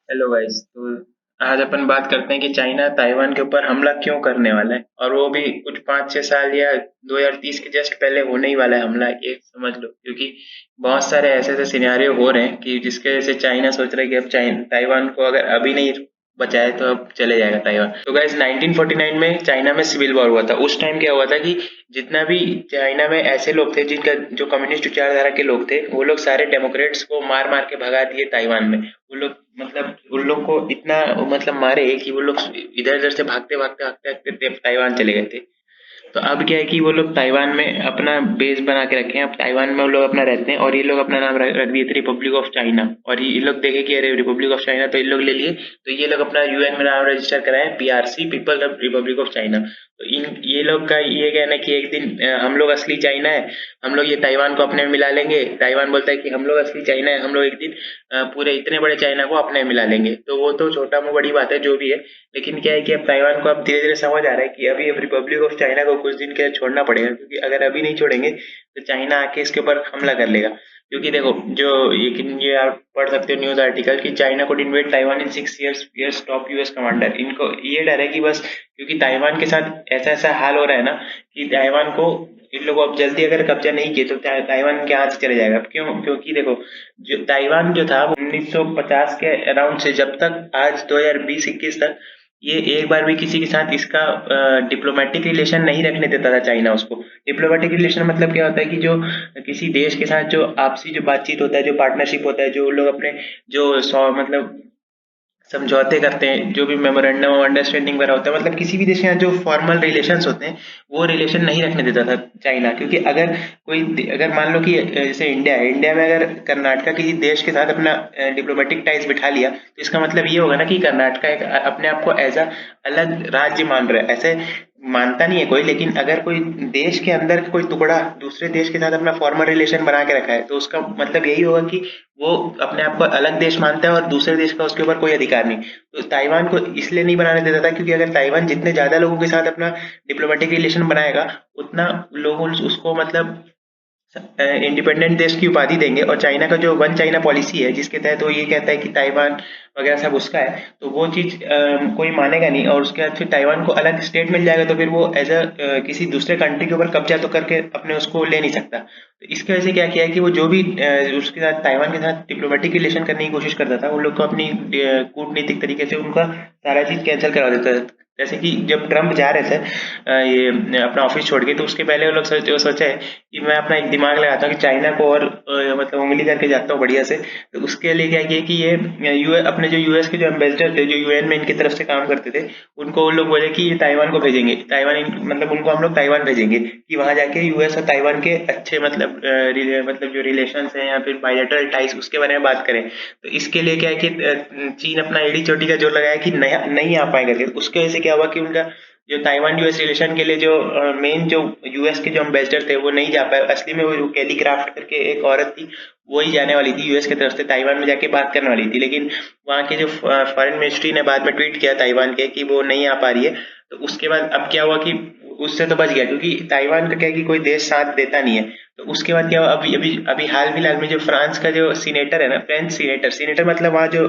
Hello guys. तो आज अपन बात करते हैं कि चाइना ताइवान के ऊपर हमला क्यों करने वाला है, और वो भी कुछ 5-6 साल या 2030 के जस्ट पहले होने ही वाला है हमला, ये समझ लो। क्योंकि बहुत सारे ऐसे ऐसे सिनेरियो हो रहे हैं कि जिसके वजह से चाइना सोच रहा है कि अब ताइवान को अगर अभी नहीं बचाए तो अब चले जाएगा ताइवान। तो गाइस 1949 में चाइना में सिविल वॉर हुआ था। उस टाइम क्या हुआ था कि जितना भी चाइना में ऐसे लोग थे जिनका जो कम्युनिस्ट विचारधारा के लोग थे, वो लोग सारे डेमोक्रेट्स को मार मार के भगा दिए ताइवान में। वो लोग मतलब उन लोग को इतना मतलब मारे कि वो लोग इधर उधर से भागते भागते भागते भागते ताइवान चले गए थे। तो अब क्या है कि वो लोग ताइवान में अपना बेस बना के रखे हैं। अब ताइवान में वो लोग अपना रहते हैं, और ये लोग अपना नाम रख दिए थे रिपब्लिक ऑफ चाइना। और ये लोग देखे कि अरे रिपब्लिक ऑफ चाइना तो ये लोग ले लिए, तो ये लोग अपना यूएन में नाम रजिस्टर कराए, PRC, people Republic of China. तो इन ये लोग का ये कहना है कि एक दिन हम लोग असली चाइना है, हम लोग ये ताइवान को अपने में मिला लेंगे। ताइवान बोलता है कि हम लोग असली चाइना है, हम लोग एक दिन पूरे इतने बड़े चाइना को अपने में मिला लेंगे। तो वो तो छोटा मुंह बड़ी बात है जो भी है, लेकिन क्या है कि अब ताइवान को अब धीरे-धीरे समझ आ रहा है कि अभी अब रिपब्लिक ऑफ चाइना को कुछ दिन के लिए छोड़ना पड़ेगा, क्योंकि अगर अभी नहीं छोड़ेंगे तो चाइना आके इसके ऊपर हमला कर लेगा। क्योंकि देखो, जो ये आप पढ़ सकते हो न्यूज़ आर्टिकल कि China could invade Taiwan in 6 years top US commander. इनको ये डर है कि बस क्योंकि ताइवान के साथ ऐसा-ऐसा हाल हो रहा है ना कि ताइवान को इन लोगों अब जल्दी अगर कब्जा नहीं किए तो ताइवान के हाथ से चले जाएगा। क्यों? क्योंकि देखो, जो ताइवान जो था वो 1950 के अराउंड से जब तक आज 2020-21 तक ये एक बार भी किसी के साथ इसका डिप्लोमेटिक रिलेशन नहीं रखने देता था चाइना उसको। डिप्लोमेटिक रिलेशन मतलब क्या होता है कि जो किसी देश के साथ जो आपसी जो बातचीत होता है, जो पार्टनरशिप होता है, जो लोग अपने जो मतलब समझौते करते हैं, जो भी मेमोरेंडम ऑफ अंडरस्टैंडिंग वगैरह होता है, मतलब किसी भी देश के साथ जो फॉर्मल रिलेशंस होते हैं, वो रिलेशन नहीं रखने देता था चाइना। क्योंकि अगर मान लो कि जैसे इंडिया है, इंडिया में अगर कर्नाटका किसी देश के साथ अपना डिप्लोमेटिक टाइज बिठा लिया, तो इसका मतलब ये होगा ना कि कर्नाटका एक अपने आप को एज अ अलग राज्य मान रहा है। ऐसे मानता नहीं है कोई, लेकिन अगर कोई देश के अंदर का कोई टुकड़ा दूसरे देश के साथ अपना फॉर्मल रिलेशन बना के रखा है, तो उसका मतलब यही होगा कि वो अपने आप को अलग देश मानता है और दूसरे देश का उसके ऊपर कोई अधिकार नहीं। तो ताइवान को इसलिए नहीं बनाने देता था क्योंकि अगर ताइवान जितने ज्यादा लोगों के साथ अपना डिप्लोमेटिक रिलेशन बनाएगा, उतना लोग उसको मतलब इंडिपेंडेंट देश की उपाधि देंगे। और चाइना का जो वन चाइना पॉलिसी है, जिसके तहत वो ये कहता है कि ताइवान वगैरह सब उसका है, तो वो चीज कोई मानेगा नहीं। और उसके बाद फिर ताइवान को अलग स्टेट मिल जाएगा, तो फिर वो एज अ किसी दूसरे कंट्री के ऊपर कब्जा तो करके अपने उसको ले नहीं सकता। तो इसकी वजह से क्या किया है कि वो जो भी उसके साथ ताइवान के साथ डिप्लोमेटिक रिलेशन करने की कोशिश करता था, उन लोग को अपनी कूटनीतिक तरीके से उनका सारा चीज कैंसिल करा देता था। जैसे कि जब ट्रम्प जा रहे थे ये अपना ऑफिस छोड़ के, तो उसके पहले वो लोग सोचा है कि मैं अपना एक दिमाग लगाता हूँ कि चाइना को और मतलब उंगली करके जाता हूँ बढ़िया से। तो उसके लिए क्या किया कि ये अपने जो यूएस के जो एम्बेसडर थे, जो यूएन में इनकी तरफ से काम करते थे, उनको वो लोग बोले कि ये ताइवान को भेजेंगे, मतलब उनको हम लोग ताइवान भेजेंगे कि वहां जाके यूएस और ताइवान के अच्छे मतलब मतलब जो रिलेशंस हैं या फिर बायलैटरल टाइज उसके बारे में बात करें। तो इसके लिए क्या है कि चीन अपना एड़ी चोटी का जोर लगाया कि नहीं आ पाएगा। तो उसके वजह से क्या हुआ कि उनका जो ताइवान यूएस रिलेशन के लिए जो मेन जो यूएस के जो एम्बेसडर थे वो नहीं जा पाए। असली में वो जो कैली क्राफ्ट करके एक औरत थी, वो ही जाने वाली थी यूएस की तरफ से, ताइवान में जाके बात करने वाली थी। लेकिन वहाँ के जो फॉरेन मिनिस्ट्री ने बाद में ट्वीट किया ताइवान के कि वो नहीं आ पा रही है। तो उसके बाद अब क्या हुआ कि उससे तो बच गया, क्योंकि ताइवान का क्या है कि कोई देश साथ देता नहीं है। तो उसके बाद क्या हुआ, अभी अभी अभी हाल फिलहाल में जो फ्रांस का जो सीनेटर है ना, फ्रेंच सीनेटर, सीनेटर मतलब वहाँ जो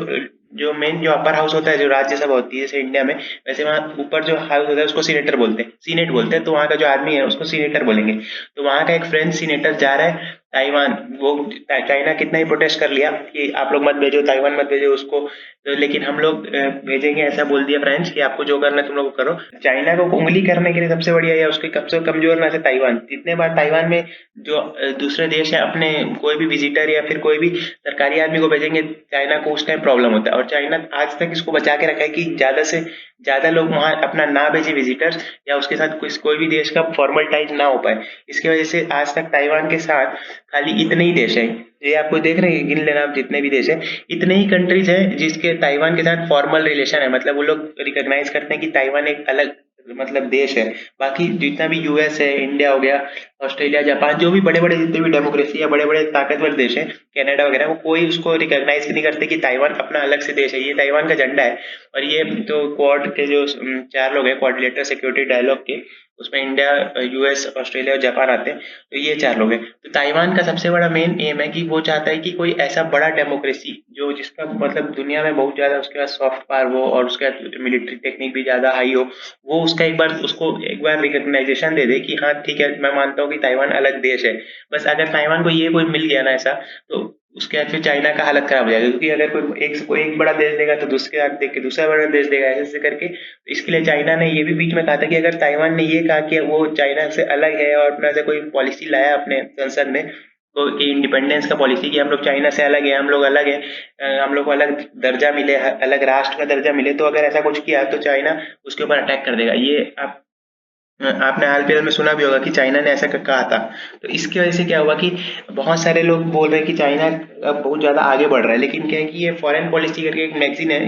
जो मेन जो अपर हाउस होता है, जो राज्यसभा होती है जैसे इंडिया में, वैसे वहाँ ऊपर जो हाउस होता है उसको सीनेटर बोलते हैं, सीनेट बोलते हैं। तो वहाँ का जो आदमी है उसको सीनेटर बोलेंगे। तो वहाँ का एक फ्रेंच सीनेटर जा रहा है ताइवान। वो चाइना कितना ही प्रोटेस्ट कर लिया कि आप लोग मत भेजो, ताइवान मत भेजो उसको, तो लेकिन हम लोग भेजेंगे, ऐसा बोल दिया फ्रेंच कि आपको जो करना है तुम लोग करो। चाइना को उंगली करने के लिए सबसे बढ़िया या उसके सबसे कमजोर ना से ताइवान। जितने बार ताइवान में जो दूसरे देश है अपने कोई भी विजिटर या फिर कोई भी सरकारी आदमी को भेजेंगे, चाइना को उस टाइम प्रॉब्लम होता है। और चाइना आज तक इसको बचा के रखा है कि ज्यादा से ज्यादा लोग वहां अपना ना भेजे विजिटर्स, या उसके साथ कोई भी देश का फॉर्मल टाइज ना हो पाए। इसकी वजह से आज तक ताइवान के साथ खाली इतने ही देश हैं, ये आपको देख रहे हैं, गिन लेना आप जितने भी देश हैं, इतने ही कंट्रीज हैं जिसके ताइवान के साथ फॉर्मल रिलेशन है। मतलब वो लोग रिकॉग्नाइज करते हैं कि ताइवान एक अलग मतलब देश है। बाकी जितना भी यूएस है, इंडिया हो गया, ऑस्ट्रेलिया, जापान, जो भी बड़े बड़े जितने भी डेमोक्रेसी या बड़े बड़े ताकतवर देश हैं, कनाडा वगैरह, वो कोई उसको रिकॉग्नाइज नहीं करते कि ताइवान अपना अलग से देश है, ये ताइवान का झंडा है। और ये तो क्वाड के जो 4 लोग हैं, क्वाड्रिलेटरल सिक्योरिटी डायलॉग के, उसमें इंडिया, यूएस, ऑस्ट्रेलिया और जापान आते हैं। तो ये 4 लोग हैं। तो ताइवान का सबसे बड़ा मेन एम है कि वो चाहता है कि कोई ऐसा बड़ा डेमोक्रेसी जो जिसका मतलब दुनिया में बहुत ज़्यादा उसके पास सॉफ्ट पावर हो और उसका मिलिट्री टेक्निक भी ज़्यादा हाई हो, वो उसका एक बार रिकग्नाइजेशन दे दे कि हाँ ठीक है, मैं मानता हूँ कि ताइवान अलग देश है। बस अगर ताइवान को ये कोई मिल गया ना ऐसा, तो उसके बाद फिर चाइना का हालत खराब हो जाएगा, क्योंकि अगर कोई एक बड़ा देश देगा तो दूसरे हाथ देख के दूसरा बड़ा देश देगा, ऐसे ऐसे करके। तो इसके लिए चाइना ने ये भी बीच में कहा था कि अगर ताइवान ने ये कहा कि वो चाइना से अलग है और अपना से कोई पॉलिसी लाया अपने संसद में, तो कि इंडिपेंडेंस का पॉलिसी कि हम लोग चाइना से अलग है, हम लोग अलग है, हम लोग को अलग दर्जा मिले, अलग राष्ट्र का दर्जा मिले, तो अगर ऐसा कुछ किया तो चाइना उसके ऊपर अटैक कर देगा। ये आपने हाल फिलहाल में सुना भी होगा कि चाइना ने ऐसा कहा था। तो इसकी वजह से क्या हुआ कि बहुत सारे लोग बोल रहे हैं कि चाइना अब बहुत ज़्यादा आगे बढ़ रहा है, लेकिन क्या है कि ये फॉरेन पॉलिसी करके एक मैगजीन है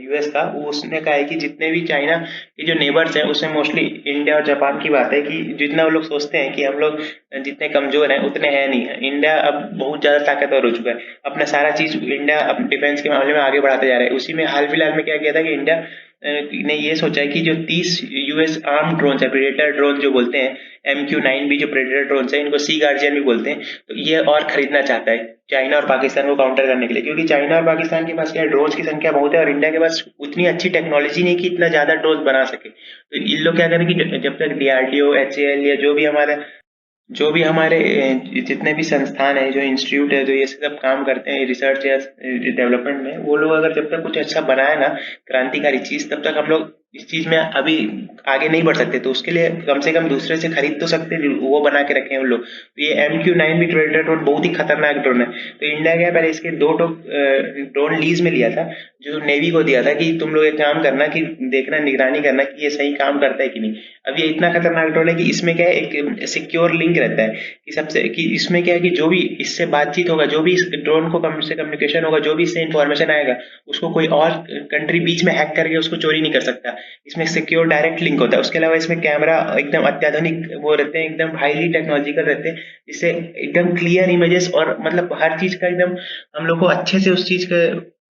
यूएस का, वो उसने कहा है कि जितने भी चाइना के जो नेबर्स हैं उसमें मोस्टली इंडिया और जापान की बात है कि जितना वो लोग सोचते हैं कि हम लोग जितने कमजोर हैं उतने हैं नहीं है। इंडिया अब बहुत ज़्यादा ताकतवर हो चुका है, अपना सारा चीज़ इंडिया अब डिफेंस के मामले में आगे बढ़ाते जा रहा है। उसी में हाल फिलहाल में क्या किया था कि इंडिया ने ये सोचा है कि जो 30 यूएस आर्म ड्रोन है, प्रेडेटर ड्रोन जो बोलते हैं, MQ-9B जो प्रेडेटर ड्रोन है, इनको सी गार्जियन भी बोलते हैं, तो ये और खरीदना चाहता है चाइना और पाकिस्तान को काउंटर करने के लिए, क्योंकि चाइना और पाकिस्तान के पास क्या ड्रोन की संख्या बहुत है और इंडिया के पास उतनी अच्छी टेक्नोलॉजी नहीं कि इतना ज्यादा ड्रोन बना सके। तो इन लोग क्या करें कि जब तक DRDO, HAL या जो भी हमारे जितने भी संस्थान है, जो इंस्टीट्यूट है, जो ये सब काम करते हैं रिसर्च या डेवलपमेंट में, वो लोग अगर जब तक कुछ अच्छा बनाए ना क्रांतिकारी चीज, तब तक हम लोग इस चीज में अभी आगे नहीं बढ़ सकते। तो उसके लिए कम से कम दूसरे से खरीद तो सकते हैं, वो बना के रखे हैं उन लोग। तो ये MQ-9B प्रेडेटर ड्रोन बहुत ही खतरनाक ड्रोन है। तो इंडिया क्या पहले इसके 2 ड्रोन लीज में लिया था, जो नेवी को दिया था कि तुम लोग एक काम करना कि देखना, निगरानी करना कि ये सही काम करता है कि नहीं। अब ये इतना खतरनाक ड्रोन है कि इसमें क्या है, एक सिक्योर लिंक रहता है कि इसमें क्या है कि जो भी इससे बातचीत होगा, जो भी इस ड्रोन को से कम्युनिकेशन होगा, जो भी इससे इंफॉर्मेशन आएगा, उसको कोई और कंट्री बीच में हैक करके उसको चोरी नहीं कर सकता। इसमें सिक्योर डायरेक्ट लिंक होता है। उसके अलावा इसमें कैमरा एकदम अत्याधुनिक वो रहते हैं, एकदम हाईली टेक्नोलॉजिकल रहते हैं, जिससे एकदम क्लियर इमेजेस और मतलब हर चीज का एकदम हम लोग को अच्छे से उस चीज का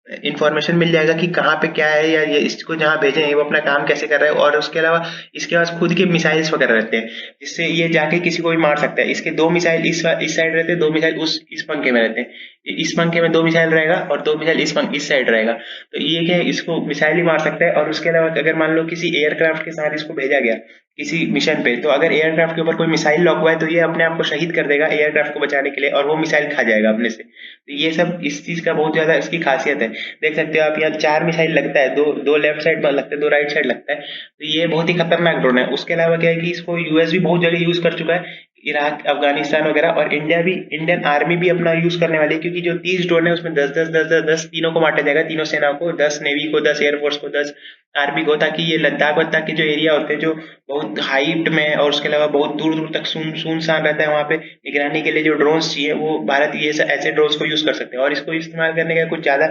इंफॉर्मेशन मिल जाएगा कि कहाँ पे क्या है, या ये इसको जहाँ भेजे हैं वो अपना काम कैसे कर रहा है। और उसके अलावा इसके पास खुद के मिसाइल्स वगैरह रहते हैं, जिससे ये जाके किसी को भी मार सकता है। इसके 2 मिसाइल इस साइड रहते हैं, 2 मिसाइल इस पंखे में रहते हैं। इस पंखे में 2 मिसाइल रहेगा और 2 मिसाइल इस साइड रहेगा। तो ये क्या है, इसको मिसाइल ही मार सकता है। और उसके अलावा अगर मान लो किसी एयरक्राफ्ट के साथ इसको भेजा गया किसी मिशन पे, तो अगर एयरक्राफ्ट के ऊपर कोई मिसाइल लॉक हुआ है, तो ये अपने आप को शहीद कर देगा एयरक्राफ्ट को बचाने के लिए, और वो मिसाइल खा जाएगा अपने से। तो ये सब इस चीज का बहुत ज्यादा इसकी खासियत है। देख सकते हो आप, यहाँ 4 मिसाइल लगता है, दो दो लेफ्ट साइड में लगता है, 2 राइट साइड लगता है। तो ये बहुत ही खतरनाक ड्रोन है। उसके अलावा क्या है कि इसको यूएस भी बहुत जगह यूज कर चुका है, इराक, अफगानिस्तान वगैरह। और इंडिया भी, इंडियन आर्मी भी अपना यूज करने वाली है, क्योंकि जो 30 ड्रोन है उसमें 10 तीनों को बांटा जाएगा, तीनों सेनाओं को, 10 नेवी को, 10 एयरफोर्स को, 10 आर्मी को, ताकि ये लद्दाख वद्दाख के जो एरिया होते हैं जो बहुत हाइट में और उसके अलावा बहुत दूर दूर तक सुनसान रहता है, वहाँ पे निगरानी के लिए जो ड्रोन्स चाहिए, वो भारत ये ऐसे ड्रोन्स को यूज कर सकते हैं। और इसको इस्तेमाल करने का कुछ ज्यादा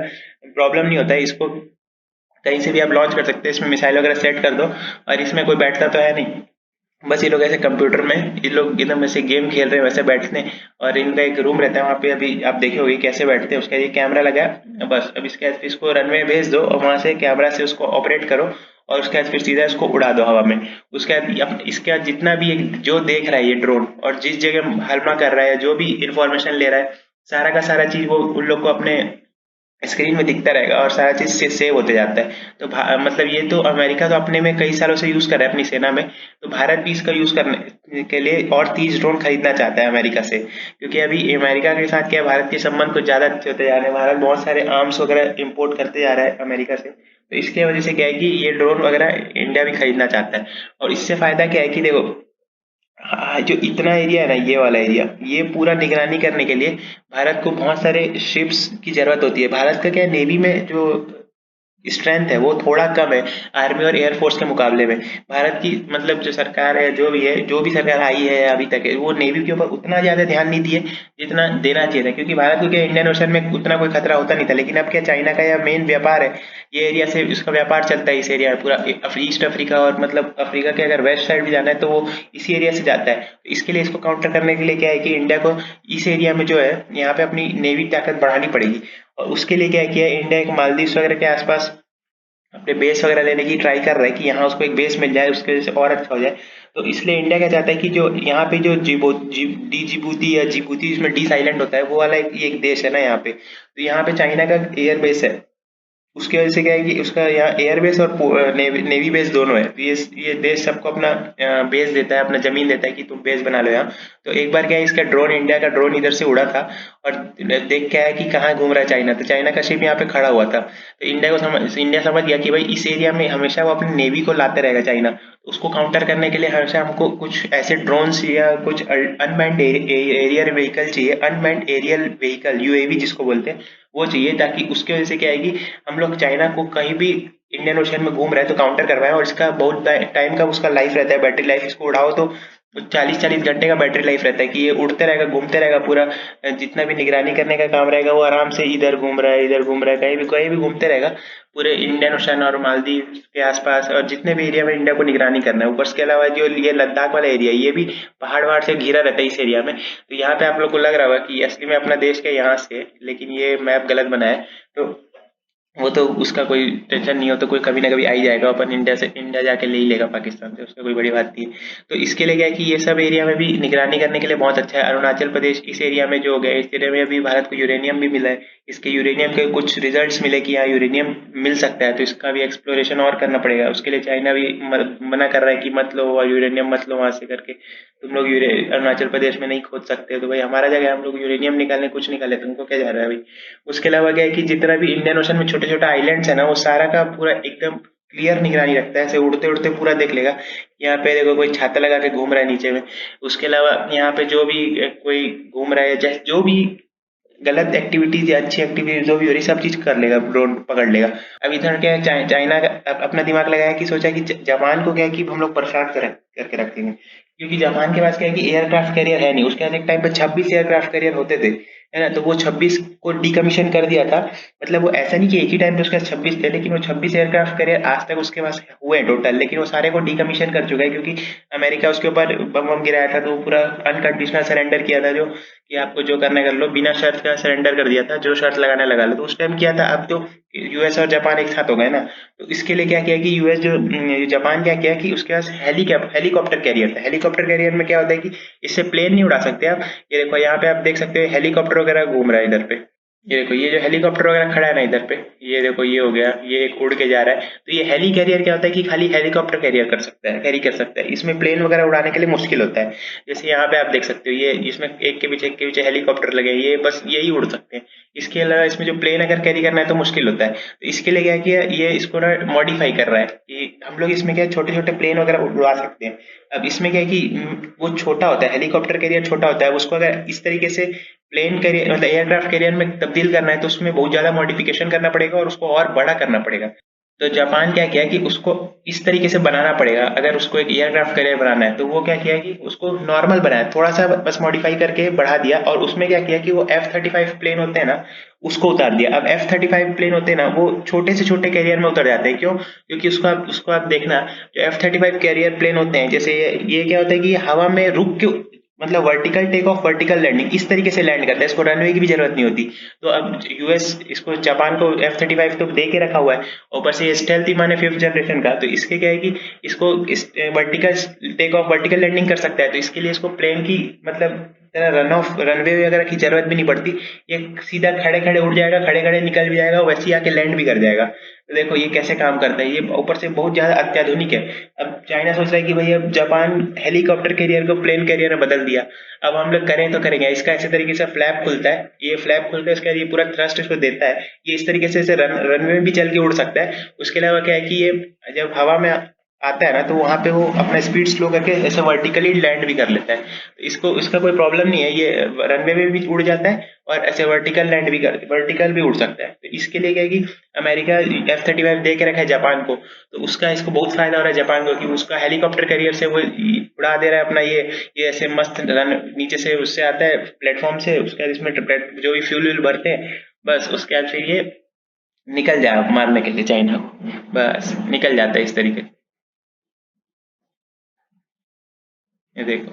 प्रॉब्लम नहीं होता है, इसको कहीं से भी आप लॉन्च कर सकते हैं। इसमें मिसाइल वगैरह सेट कर दो, और इसमें कोई बैठता तो है नहीं, बस ये लोग ऐसे कंप्यूटर में ये लोग एकदम ऐसे गेम खेल रहे हैं वैसे बैठते हैं। और इनका एक रूम रहता है वहाँ पे, अभी आप देखे होंगे कैसे बैठते हैं। उसका ये कैमरा लगा है, बस अब इसको रनवे भेज दो और वहां से कैमरा से उसको ऑपरेट करो, और उसके बाद फिर सीधा इसको उड़ा दो हवा में। उसके बाद इसके बाद जितना भी जो देख रहा है ये ड्रोन, और जिस जगह हल्ला कर रहा है, जो भी इंफॉर्मेशन ले रहा है, सारा का सारा चीज वो उन लोग को अपने स्क्रीन में दिखता रहेगा, और सारा चीज से सेव होते जाता है। तो मतलब ये तो अमेरिका तो अपने में कई सालों से यूज कर रहा है अपनी सेना में, तो भारत भी इसका यूज करने के लिए और 30 ड्रोन खरीदना चाहता है अमेरिका से, क्योंकि अभी अमेरिका के साथ क्या है, भारत के संबंध कुछ ज्यादा अच्छे होते जा रहे हैं। भारत बहुत सारे आर्म्स वगैरह इम्पोर्ट करते जा रहा है अमेरिका से, तो इसके वजह से क्या है कि ये ड्रोन वगैरह इंडिया भी खरीदना चाहता है। और इससे फायदा क्या है कि देखो, हाँ, जो इतना एरिया है ना, ये वाला एरिया, ये पूरा निगरानी करने के लिए भारत को बहुत सारे शिप्स की जरूरत होती है। भारत का क्या है, नेवी में जो स्ट्रेंथ है वो थोड़ा कम है आर्मी और एयरफोर्स के मुकाबले में। भारत की मतलब जो सरकार है, जो भी सरकार आई है अभी तक है, वो नेवी के ऊपर उतना ज्यादा ध्यान नहीं दिए जितना देना चाहिए था, क्योंकि भारत को क्या इंडियन ओशन में उतना कोई खतरा होता नहीं था। लेकिन अब क्या, चाइना का यह मेन व्यापार है, ये एरिया से इसका व्यापार चलता है, इस एरिया में पूरा ईस्ट अफ्रीका, और मतलब अफ्रीका के अगर वेस्ट साइड भी जाना है तो वो इसी एरिया से जाता है। तो इसके लिए इसको काउंटर करने के लिए क्या है कि इंडिया को इस एरिया में जो है यहाँ पे अपनी नेवी ताकत बढ़ानी पड़ेगी। और उसके लिए क्या किया है, इंडिया एक मालदीव वगैरह के आसपास अपने बेस वगैरह लेने की ट्राई कर रहा है कि यहाँ उसको एक बेस मिल जाए, उसकी वजह से और अच्छा हो जाए। तो इसलिए इंडिया क्या चाहता है कि जो यहाँ पे जो जिबूती या जिबूती जिसमें डी साइलेंट होता है वो वाला एक देश है ना यहाँ पे, तो यहाँ पे चाइना का एयर बेस है। उसकी वजह से क्या है कि उसका यहाँ एयरबेस और नेवी बेस दोनों है, तो ये देश सबको अपना बेस देता है, अपना जमीन देता है कि तुम बेस बना लो यहाँ। तो एक बार क्या है, इसका ड्रोन, इंडिया का ड्रोन इधर से उड़ा था और देख क्या है कि कहाँ घूम रहा है चाइना, तो चाइना का शिप यहाँ पे खड़ा हुआ था। तो इंडिया समझ गया कि भाई इस एरिया में हमेशा वो अपनी नेवी को लाते रहेगा चाइना, तो उसको काउंटर करने के लिए हमेशा हमको कुछ ऐसे ड्रोन्स या कुछ अनमैन्ड एरियल व्हीकल चाहिए, अनमैन्ड एरियल व्हीकल, यूएवी जिसको बोलते हैं, वो चाहिए, ताकि उसकी वजह से क्या है कि हम लोग चाइना को कहीं भी इंडियन ओशन में घूम रहा है तो काउंटर करवाएं। और इसका बहुत टाइम का उसका लाइफ रहता है, बैटरी लाइफ, इसको उड़ाओ तो 40-40 घंटे का बैटरी लाइफ रहता है कि ये उड़ते रहेगा, घूमते रहेगा पूरा। जितना भी निगरानी करने का काम रहेगा वो आराम से इधर घूम रहा है, इधर घूम रहा है, कहीं भी घूमते रहेगा पूरे इंडियन ओशन और मालदीव के आसपास और जितने भी एरिया में इंडिया को निगरानी करना है। ऊपर इसके अलावा जो ये लद्दाख वाला एरिया, ये भी पहाड़ वहाड़ से घिरा रहता है इस एरिया में। तो यहाँ पे आप लोग को लग रहा होगा कि असली में अपना देश के यहाँ से, लेकिन ये मैप गलत बना है। तो वो तो उसका कोई टेंशन नहीं हो, तो कोई कभी ना कभी आ ही जाएगा, अपन इंडिया जाके ले ही लेगा पाकिस्तान से, उसका कोई बड़ी बात नहीं है। तो इसके लिए क्या है कि ये सब एरिया में भी निगरानी करने के लिए बहुत अच्छा है। अरुणाचल प्रदेश इस एरिया में जो हो गया, इस एरिया में अभी भारत को यूरेनियम भी मिला है। इसके यूरेनियम के कुछ रिजल्ट्स मिले कि यहाँ यूरेनियम मिल सकता है, तो इसका भी एक्सप्लोरेशन और करना पड़ेगा। उसके लिए चाइना भी मना कर रहा है कि मत लो और यूरेनियम मत लो वहां से करके, तुम लोग अरुणाचल प्रदेश में नहीं खोद सकते। तो भाई हमारा जगह हम लोग यूरेनियम निकालने कुछ निकाले, तुमको क्या जा रहा है भाई। उसके अलावा क्या है कि जितना भी इंडियन ओशन में छोटे छोटे आइलैंड्स है ना, वो सारा का पूरा एकदम क्लियर निगरानी रखता है, ऐसे उड़ते उड़ते पूरा देख लेगा। यहाँ पे देखो कोई छाता लगा के घूम रहा है नीचे में। उसके अलावा यहाँ पे जो भी कोई घूम रहा है, जैसे जो भी गलत एक्टिविटीज या अच्छी एक्टिविटीज जो भी हो रही सब चीज कर लेगा, ड्रोन पकड़ लेगा। अब इधर क्या है, चाइना का अपना दिमाग लगाया कि सोचा कि जापान को क्या है कि हम लोग परेशान करके रखेंगे, क्योंकि जापान के पास क्या है कि एयरक्राफ्ट कैरियर है नहीं। उसके पास एक टाइम पे 26 एयरक्राफ्ट कैरियर होते थे, है ना, तो वो 26 को डीकमीशन कर दिया था। मतलब वो ऐसा नहीं कि एक ही टाइम पे उसके पास 26 थे, लेकिन वो 26 एयरक्राफ्ट कैरियर आज तक उसके पास हुए टोटल, लेकिन वो सारे को डीकमीशन कर चुका है, क्योंकि अमेरिका उसके ऊपर बम बम गिराया था, तो वो पूरा अनकंडीशनल सरेंडर किया था, जो कि आपको जो करना है कर लो, बिना शर्त का सरेंडर कर दिया था, जो शर्त लगाना लगा लो। तो उस टाइम किया था। अब तो यूएस और जापान एक साथ हो गए ना, तो इसके लिए क्या किया कि यूएस जो जापान क्या किया कि उसके पास हेलीकॉप्टर कैरियर था। हेलीकॉप्टर कैरियर में क्या होता है कि इससे प्लेन नहीं उड़ा सकते आप। ये देखो यहाँ पे आप देख सकते हो हेलीकॉप्टर वगैरह घूम रहा है इधर पे। ये देखो ये जो हेलीकॉप्टर वगैरह खड़ा है ना इधर पे, ये देखो ये हो गया, ये एक उड़ के जा रहा है। तो ये हेली कैरियर क्या होता है कि खाली हेलीकॉप्टर कैरियर कर सकता है, कैरी कर सकता है। इसमें प्लेन वगैरह उड़ाने के लिए मुश्किल होता है। जैसे यहाँ पे आप देख सकते हो, ये इसमें एक के पीछे हेलीकॉप्टर लगे हैं, ये बस यही उड़ सकते हैं। इसके अलावा इसमें जो प्लेन अगर कैरी करना है तो मुश्किल होता है। तो इसके लिए क्या किया, ये इसको ना मॉडिफाई कर रहा है कि हम लोग इसमें क्या छोटे छोटे प्लेन वगैरह उड़वा सकते हैं। अब इसमें क्या है कि वो छोटा होता है, हेलीकॉप्टर कैरियर छोटा होता है, उसको अगर इस तरीके से प्लेन कैरियर मतलब एयरक्राफ्ट कैरियर में तब्दील करना है तो उसमें बहुत ज्यादा मॉडिफिकेशन करना पड़ेगा और उसको और बड़ा करना पड़ेगा। तो जापान क्या किया कि उसको इस तरीके से बनाना पड़ेगा, अगर उसको एक एयरक्राफ्ट कैरियर बनाना है तो वो क्या किया कि उसको नॉर्मल बनाया, थोड़ा सा बस मॉडिफाई करके बढ़ा दिया। और उसमें क्या किया कि वो F-35 प्लेन होते हैं ना, उसको उतार दिया। अब F-35 प्लेन होते हैं ना, वो छोटे से छोटे कैरियर में उतर जाते हैं। क्यों? क्योंकि उसको आप देखना, जो F-35 कैरियर प्लेन होते हैं, जैसे ये क्या होता है कि हवा में रुक के, मतलब vertical take off vertical landing इस तरीके से लैंड करता है, इसको रनवे की भी जरूरत नहीं होती। तो अब यूएस इसको, जापान को F-35 तो दे के रखा हुआ है, ऊपर से स्टेल्थ विमान है 5th जनरेशन का, तो इसके क्या है कि इसको इस vertical take off vertical landing कर सकता है। तो इसके लिए इसको प्लेन की मतलब रनवे वगैरह की जरूरत भी नहीं पड़ती। ये सीधा खड़े खड़े उड़ जाएगा, खड़े खड़े निकल भी जाएगा, वैसे ही आके लैंड भी कर जाएगा। तो देखो ये कैसे काम करता है, ये ऊपर से बहुत ज्यादा अत्याधुनिक है। अब चाइना सोच रहा है कि भाई अब जापान हेलीकॉप्टर कैरियर को प्लेन कैरियर में बदल दिया, अब हम लोग करें तो करेंगे। इसका ऐसे तरीके से फ्लैप खुलता है, ये फ्लैप खुलता है, इसका ये पूरा थ्रस्ट इसको देता है, ये इस तरीके से रनवे में भी चल के उड़ सकता है। उसके अलावा क्या है कि ये जब हवा में आता है ना, तो वहां पे वो अपना स्पीड स्लो करके ऐसे वर्टिकली लैंड भी कर लेता है। तो इसको इसका कोई प्रॉब्लम नहीं है, ये रनवे में भी उड़ जाता है और ऐसे वर्टिकल भी उड़ सकता है। तो इसके लिए क्या है कि अमेरिका F-35 दे के रखा है जापान को, तो उसका इसको बहुत फायदा हो रहा है जापान को, कि उसका हेलीकॉप्टर कैरियर से वो उड़ा दे रहा है अपना ये ऐसे मस्त रन नीचे से उससे आता है प्लेटफॉर्म से, उसके बाद इसमें जो भी फ्यूल व्यूल भरते हैं, बस उसके बाद फिर ये निकल जाए मारने के लिए चाइना को, बस निकल जाता है इस तरीके से। ये देखो,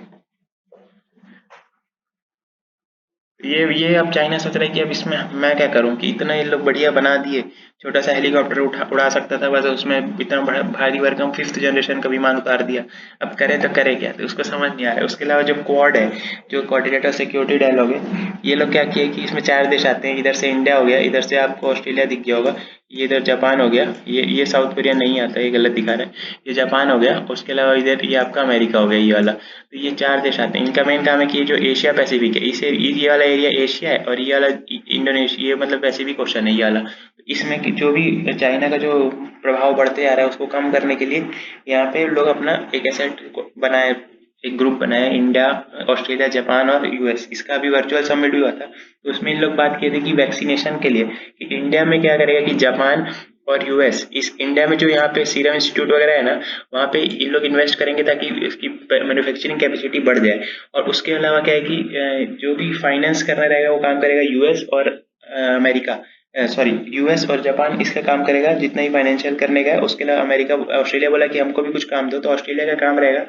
ये अब चाइना सोच रहा है कि अब इसमें मैं क्या करूं कि इतना ये लोग बढ़िया बना दिए, छोटा सा हेलीकॉप्टर उड़ा सकता था, बस उसमें इतना भारी भरकम 5th जनरेशन का विमान उतार दिया। अब करे तो करे क्या, तो उसको समझ नहीं आ रहा है। उसके अलावा जो क्वाड है, जो कोऑर्डिनेटर सिक्योरिटी डायलॉग है, ये लोग क्या किए कि इसमें 4 देश आते हैं। इधर से इंडिया हो गया, इधर से आपको ऑस्ट्रेलिया दिख गया होगा, ये इधर जापान हो गया, ये साउथ कोरिया नहीं आता, ये गलत दिखा रहा है, ये जापान हो गया। उसके अलावा इधर ये आपका अमेरिका हो गया, ये वाला। तो ये 4 देश आते हैं। इनका मेन काम है कि ये जो एशिया पैसिफिक है, इसे ये वाला एरिया एशिया है, और ये वाला इंडोनेशिया, ये मतलब पैसिफिक ओशन है ये वाला। इसमें कि जो भी चाइना का जो प्रभाव बढ़ते जा रहा है उसको कम करने के लिए यहाँ पे लोग अपना एक एसेट बनाए, एक ग्रुप बनाया, इंडिया, ऑस्ट्रेलिया, जापान और यूएस। इसका अभी वर्चुअल समिट भी हुआ था, तो उसमें इन लोग बात किए थे कि वैक्सीनेशन के लिए कि इंडिया में क्या करेगा कि जापान और यूएस, इस इंडिया में जो यहाँ पे सीरम इंस्टीट्यूट वगैरह है ना, वहाँ पे इन लोग इन्वेस्ट करेंगे ताकि इसकी मैन्युफैक्चरिंग कैपेसिटी बढ़ जाए। और उसके अलावा क्या है कि जो भी फाइनेंस करना रहेगा वो काम करेगा यूएस और अमेरिका, सॉरी, यूएस और जापान इसका काम करेगा जितना ही फाइनेंशियल करने का है। उसके अलावा अमेरिका, ऑस्ट्रेलिया बोला कि हमको भी कुछ काम दो, तो ऑस्ट्रेलिया का काम रहेगा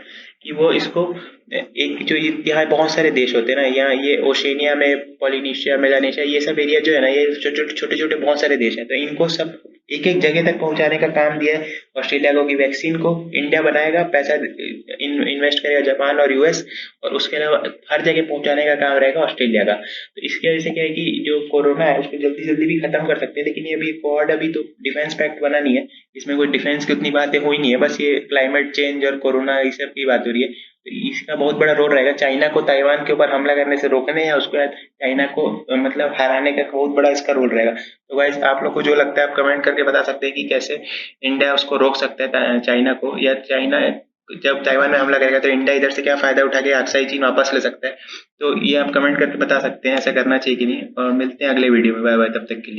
कि वो इसको एक जो यहाँ बहुत सारे देश होते हैं ना, यहाँ ये ओशेनिया में, पॉलिनेशिया, मेलानेशिया, ये सब एरिया जो है ना, ये छोटे छोटे बहुत सारे देश हैं, तो इनको सब एक एक जगह तक पहुंचाने का काम दिया है ऑस्ट्रेलिया को कि वैक्सीन को इंडिया बनाएगा, पैसा इन्वेस्ट करेगा जापान और यूएस, और उसके अलावा हर जगह पहुंचाने का काम रहेगा ऑस्ट्रेलिया का। तो इसकी वजह से क्या है कि जो कोरोना है उसको जल्दी जल्दी भी खत्म कर सकते हैं। लेकिन ये अभी क्वाड अभी तो डिफेंस पैक्ट बना नहीं है, इसमें कोई डिफेंस की उतनी बातें हुई नहीं है, बस ये क्लाइमेट चेंज और कोरोना ये सब की बात हो रही है। तो इसका बहुत बड़ा रोल रहेगा चाइना को ताइवान के ऊपर हमला करने से रोकने, या उसके बाद चाइना को मतलब हराने का बहुत बड़ा इसका रोल रहेगा। तो गाइस, आप लोग को जो लगता है आप कमेंट करके बता सकते हैं कि कैसे इंडिया उसको रोक सकता है चाइना को, या चाइना जब ताइवान में हमला करेगा तो इंडिया इधर से क्या फायदा उठा के अक्साई चीन वापस ले सकता है। तो ये आप कमेंट करके बता सकते हैं ऐसा करना चाहिए कि नहीं। और मिलते हैं अगले वीडियो में। बाय बाय, तब तक के लिए।